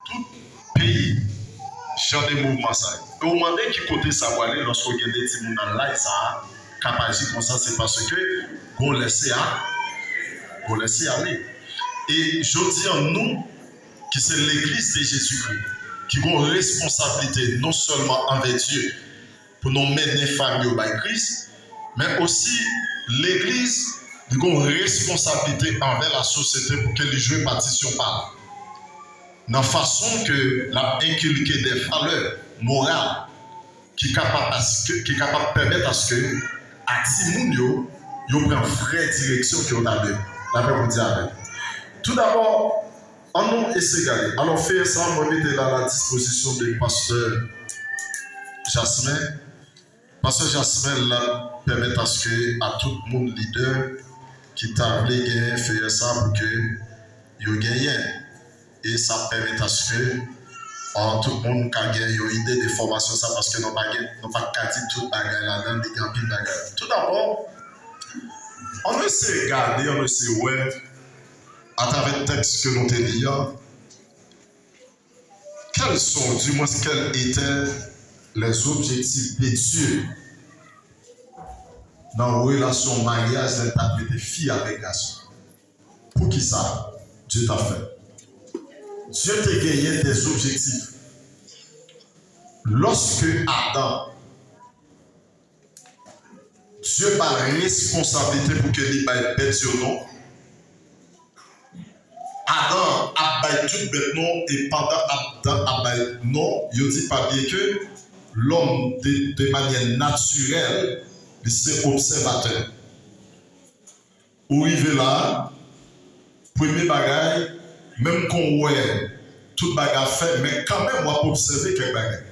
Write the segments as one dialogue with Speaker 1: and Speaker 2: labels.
Speaker 1: tout pays, j'ai des mouvements ça. Et au moment qui côté ça va aller, lorsqu'on regarde des petits gens dans l'air, ça, capacité comme ça, c'est parce que on laisse aller. Et je dis à nous, qui c'est l'église de Jésus-Christ, qui a une responsabilité non seulement envers Dieu, pour nous mener les familles au Christ, mais aussi l'église a une responsabilité envers la société pour que les jeunes participent pas. Dans la façon que l'a inculqué des valeurs morales qui est capable de permettre à ce que à Timounio, il prend une vraie direction qu'on a de la même dire. Tout d'abord, en nous essayer. Alors faire ça, moi mettez à la disposition de pasteur Jasmin. Pasteur Jasmin là permet à ce que à tout le monde leader qui t'a voulu gagner faire ça pour que il gagne. Et ça permet à ce que tout le monde a gagné une idée de formation ça parce que nous pas dire tout bagage là-dedans des grands pile bagage. Tout d'abord, on essaie de regarder, on essaie de voir à travers le texte que nous lisons, quels sont, du moins quels étaient les objectifs de Dieu dans la relation mariage de fille avec garçon. Pour qui ça, Dieu t'a fait? Dieu t'a gagné des objectifs. Lorsque Adam, Dieu a responsabilité pour que les bêtes sur nous, Adam a baillé tout bête non et pendant Adam a baillé non, il dit pas bien que l'homme de manière naturelle, c'est observateur. Où il est là, premier bagage, même qu'on voit tout bagage fait, mais quand même on va observer quelques bagages.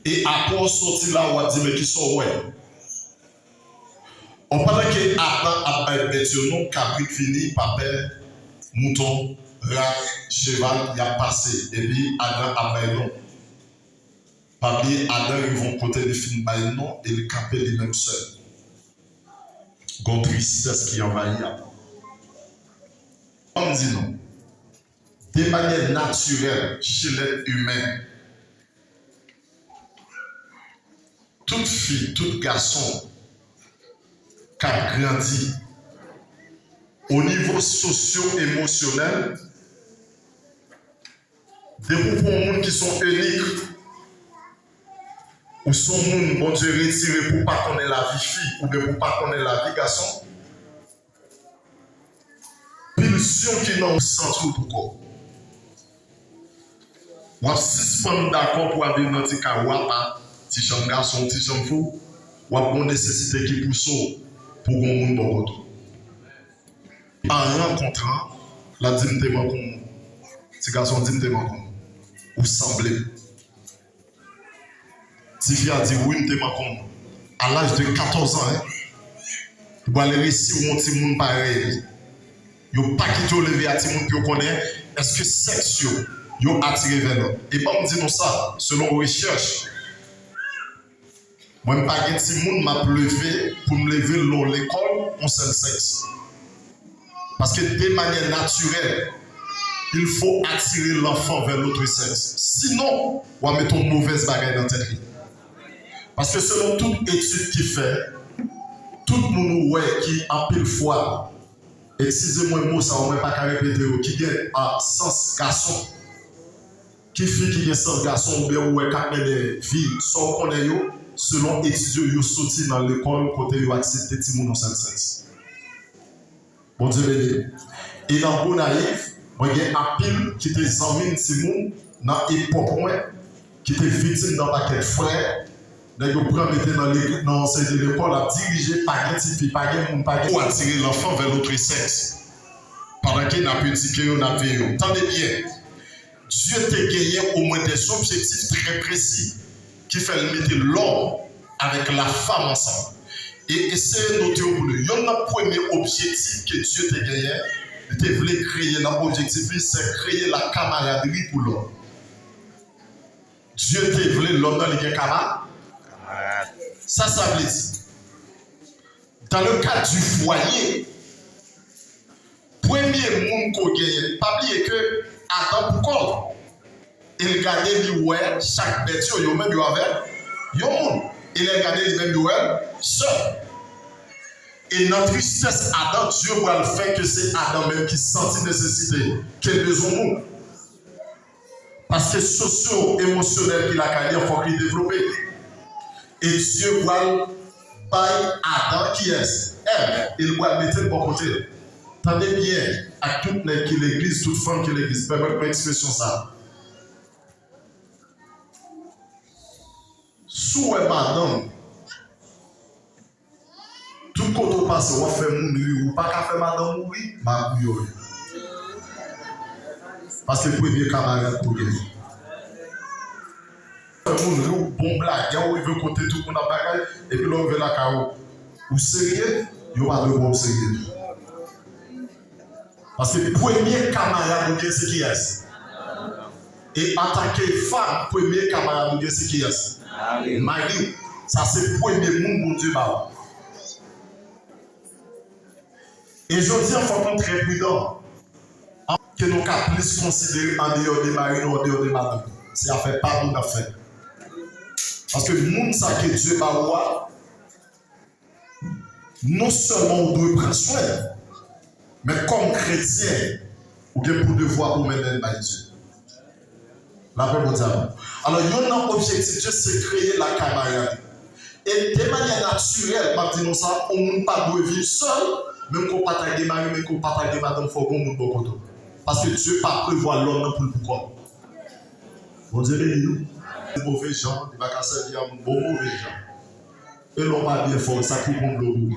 Speaker 1: Et après on sortit là, on va dire mais qui sont ouais. On parle que Adam a baillé bête non, capri fini, papa. Mouton, rat, cheval, il a passé. Et puis Adam a baillé non. Pas bien, Adam, ils vont côté des films baillé non et le capé les mêmes seuls. Gon tristesse qui envahit Adam. On dit non. De manière naturelle, chez l'être humain, toute fille, tout garçon qui a grandi au niveau socio-émotionnel, des gens qui sont uniques, ou sont gens bon Dieu retirés pour ne pas connaître la vie fille, ou bien pour ne pas connaître la vie garçon. Pulsion qui n'ont sans tout pourquoi. Ou à 6 femmes d'accord pour avoir une petite carouapa, petit chambre garçon, petit chambre fou, ou à une nécessité qui pousse pour qu'on monde bon retour. En rencontrant, la dignité comme petit garçon dignité comme ou semblé. Si fille a dit oui, t'es comme à l'âge de 14 ans, vous allez réussir un petit monde pareil. Yo pas qui te lever à petit monde que vous connaissez, est-ce que sexe yo attiré vers nous? Et pas on dit non ça, selon recherche. Moi pas un petit monde m'a levé pour me lever dans l'école, on seul sexe. Parce que de manière naturelle, il faut attirer l'enfant vers l'autre sexe. Sinon, on va mettre une mauvaise bagarre dans tête. Parce que selon toute étude qui fait, tout le monde qui a pile fois, excusez-moi le mot, ça ne va pas répéter, qui a un sens garçon, qui fait qui a un sens garçon, ou bien qui a des filles, sans qu'on ait, selon études, ils sont sortis dans l'école, côté ils ont accepté tout le monde dans seul sexe. Bon Dieu béni. Et dans le naïf, moi j'ai un pile qui était zambine Simon dans l'époque qui était victime d'un paquet de frères. D'ailleurs, pour mettre dans l'enseignement de l'école, à diriger par petit pas pour attirer l'enfant vers l'autre sexe. Pendant qu'il n'a plus dit qu'il n'a vu. Entendez bien, Dieu t'a gagné au moins des objectifs très précis qui fait mettre l'homme avec la femme ensemble. Et essayez de noter pour nous. Il y a un premier objectif que Dieu t'a gagné. Il voulait créer l'objectif, c'est créer la camaraderie pour l'homme. Dieu t'a voulu l'homme dans les camarades. Ça veut dire. Dans le cadre du foyer, premier monde qu'on gagne, pas oublier que Adam pourquoi il regarde lui chaque bête yo même yo avec yo monde. Il regarde lui même yo seul. Et dans tristesse Adam, Dieu va le faire que c'est Adam même qui sentit nécessité, qui a besoin de nous. Parce que socio-émotionnel qu'il a gagné, il faut qu'il développe. Et Dieu va le faire Adam qui est. Il va le mettre de bon côté. Tendez bien à toute l'église, toute femme qui l'église. Permettez-moi expression ça. Sous madame, tout quand on passe, on fait mourir ou pas qu'à faire madame mourir, ma mourir. Parce que le premier camarade pour gagner. Mourir, bon blague, il veut compter tout le monde en bagaille, et puis l'on veut la carreau. Ou sérieux, il n'y a pas de bon sérieux. Parce que le premier camarade, c'est qui est. Et attaquer femme, premier camarade, c'est qui est. Marie, ça c'est le premier monde, mon Dieu, bah. Et je dis, il faut qu'on soit très prudent. Que nous puissions plus considérer en dehors de Marie, en dehors de madame. C'est à faire pas bon affaire. Parce que le monde, ça que Dieu va non seulement on doit prendre soin, mais comme chrétien, on a pour devoir pour mener par Dieu. La paix pour Dieu. Alors, il y a un objectif, c'est créer la camarade. Et de manière naturelle, maintenant ça, on ne peut pas vivre seul, même qu'on partage des maris, même qu'on partage des madame, il faut qu'on nous bon côté. Parce que Dieu ne pas prévoir l'homme pour le pourquoi. Bon Dieu, les mauvais gens, il va servir à bon mauvais gens. Et l'on va bien fort, ça coupe mon bleu.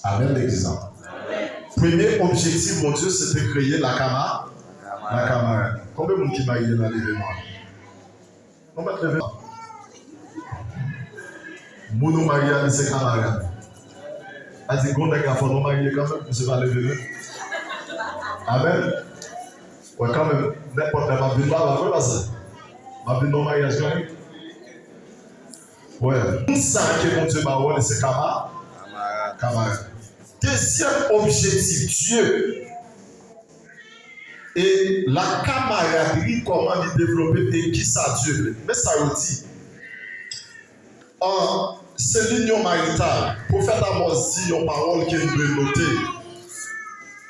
Speaker 1: Amen, l'exemple. Premier objectif, mon Dieu, c'était de créer la camarade. La camarade. Combien de monde qui m'a aidé dans l'événement? On va te lever. Mon mariage, c'est camarade. Elle dit qu'on a qu'à faire nos mariés quand même, je ne sais pas lever. Amen. Ouais, quand même, n'importe quel ma vie, va faire ça. Ma vie, nos mariages quand même. Ouais. Ça que mon Dieu m'a dit, c'est camarade. Camarade. Deuxième objectif, Dieu. Et la camaraderie, comment il développer et qui ça Dieu. Mais ça dit. C'est l'union maritale. Prophète Amos dit une parole qu'il doit noter.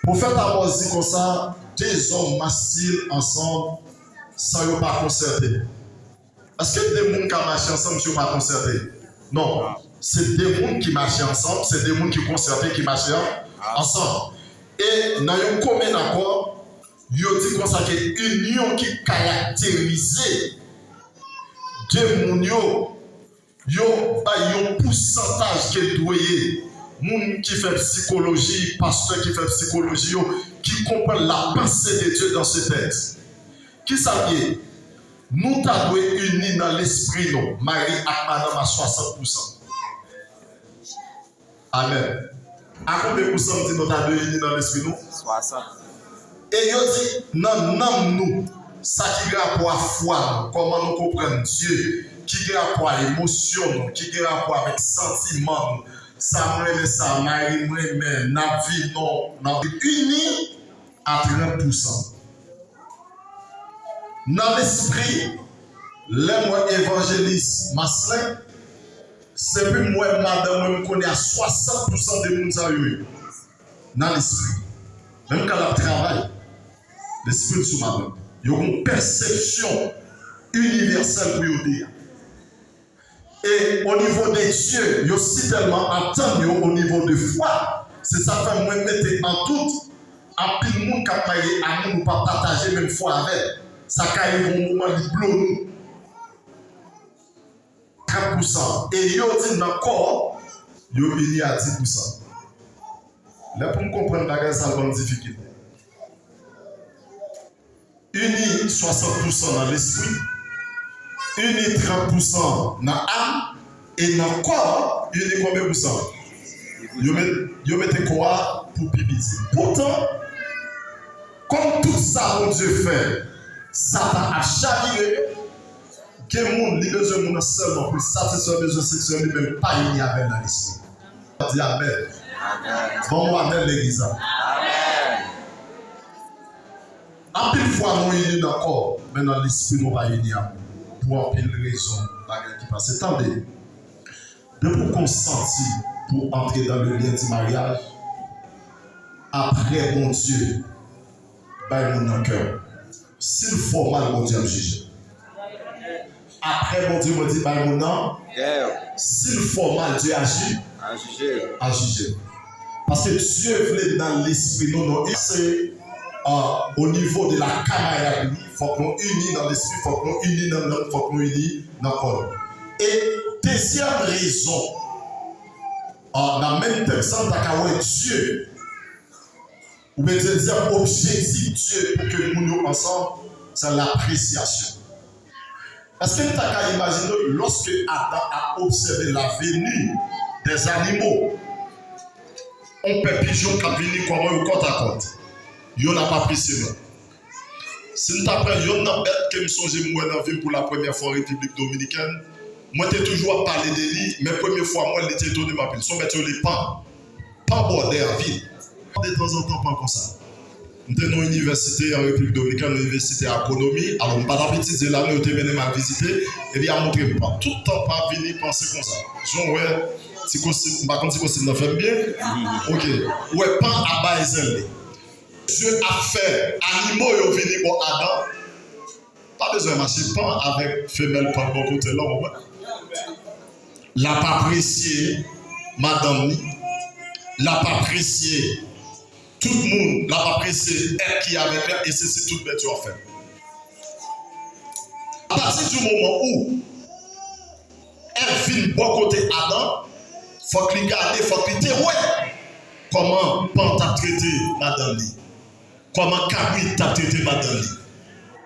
Speaker 1: Prophète Amos dit comme ça, deux hommes marchent ensemble sans ne pas concerter. Est-ce que des gens qui marchent ensemble ne sont pas concertés? Non. C'est des gens qui marchent ensemble, c'est des gens qui concertés qui marchent ensemble. Et dans un commun accord, il dit comme ça que l'union qui caractérise deux gens. Yo un pourcentage qui doit moun qui fait psychologie, pasteur qui fait psychologie, qui comprend la pensée de Dieu dans ce texte. Qui savait? Nous t'avons unis dans l'esprit, non? Marie et madame à 60%. Amen. À combien de pourcents nous t'avons unis dans l'esprit, non? 60. Et yo dit, non, nous, ça qui a rapport à foi, comment nous comprenons Dieu. Qui a rapport à l'émotion, qui a rapport avec sentiment, ça me ça marie mais na vie non, unis à 30%. Dans l'esprit, les mots évangélistes masculins, c'est plus moi madame me connaît à 60% de monde dans l'esprit. Même quand on travaille, l'esprit sous madame, il y a une perception universelle pour dire. Et au niveau des dieux, il y a aussi tellement entendu au niveau de foi. C'est ça que moi mettre en tout. En pile de monde qui a payé à nous, pas partager même foi avec. Ça arrive au moment de bleu. 30%. Et il y a dit dans le corps, il y a unis à 10%. Là, pour me comprendre, ça a une difficulté. Unis 60% dans l'esprit. Unis 30% dans l'âme et dans le corps, unis combien de pourcents? Vous mettez quoi pour pipiti. Pourtant, comme tout ça, mon Dieu fait, Satan a charrié que le monde, les besoins de seulement pour satisfaire les besoins sexuels, ne même pas unis avec dans l'esprit. On dit Amen. Bon, amen l'église. Amen. En pile fois, nous unis d'accord, mais dans l'esprit, nous pas unis pour en pile raison, qui passe. Attendez, de pour consentir pour entrer dans le lien du mariage, après, mon Dieu, bah, mon cœur. S'il faut mal, mon Dieu, me juge. Après, mon Dieu me dit, bah, mon nom, s'il faut mal, Dieu agit, à juger. Parce que Dieu voulait dans l'esprit, non, c'est au niveau de la camaraderie, il faut que nous unis dans l'esprit, il faut que nous unis dans l'homme, il faut que nous unis dans le corps. Et deuxième raison, dans le même temps, sans t'accaouer Dieu, ou bien deuxième objectif Dieu pour que nous nous ensemble, c'est l'appréciation. Est-ce que tu as imaginé lorsque Adam a observé la venue des animaux, on peut pigeon qui a venu comment au côte à côte. Il n'a pas apprécié. Si nous apprenons, il y a une bête qui me songe moi dans la ville pour la première fois en République Dominicaine. Moi, j'ai toujours parlé de lui, mais la première fois, moi, j'étais étonné de ma ville. Son bête, les pas bordé en ville. De temps en temps, pas comme ça. Nous sommes dans une université en République Dominicaine, l'université d'agronomie. Alors, je ne vais pas dire l'année où je venu m'a visiter, et bien, à montrer pas. Tout le temps, pas venir penser comme ça. Genre, ouais, si costume, par contre, si costume, ça fait bien. Ok. Ouais, pas à base. Dieu a fait animaux et venir pour Adam. Pas besoin de marcher, pas avec femelle, pas bon côté là. L'a pas apprécié, madame, l'a pas apprécié. Tout le monde l'a pas apprécié, elle qui est avec elle, et c'est tout bête à faire. À partir du moment où elle vient bon côté Adam, il faut qu'il garde, il faut qu'il dise, ouais, comment Pan t'a traité madame Li? Comment Kabri t'a traité madame Li?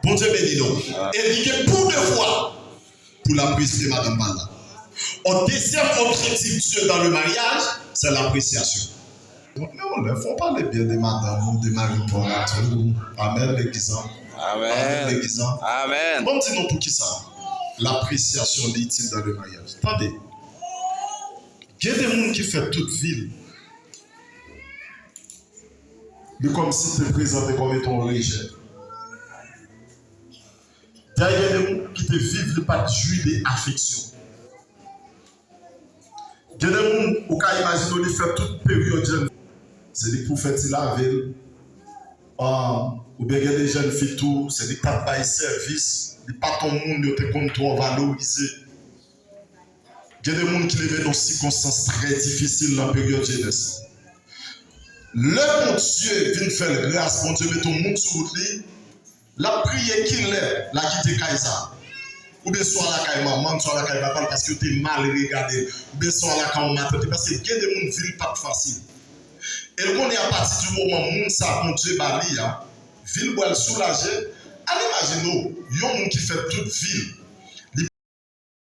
Speaker 1: Bon Dieu béni nous. Et il y a pour deux fois pour l'apprécier madame Bala. Au deuxième objectif Dieu dans le mariage, c'est l'appréciation. Non, il ne faut pas parler bien de madame ou de Marie-Paul. Amen, l'église. Amen, l'église.
Speaker 2: Amen.
Speaker 1: Bon, dis-nous pour qui ça? L'appréciation est dans le mariage. Attendez. Il y a des gens qui font toute ville. Mais comme si tu te présentais comme étant riche. Il y a des gens qui te vivent pas de jouir d'affection. Il y a des gens qui imaginent de faire toute période. C'est des prophètes qui la ville. Ou bien il y a des jeunes filles tout, c'est des pas de service, des pas ton monde qui te compte trop valorisé. Il y a des gens qui vivent dans des circonstances très difficiles dans la période jeunesse. Le bon Dieu vient faire grâce, bon Dieu met ton monde sur lui, la prière qu'il est, la quitte Kaisa. Ou bien soit la caille maman, soit la caille papa parce que tu es mal regardé, ou bien soit la caille maman, parce que il y a des gens qui ne vivent pas facile. Et qu'on est à partir du moment où on s'est montré Bali, ville où elle soulagée, allez imaginer, il y a un monde qui fait toute ville.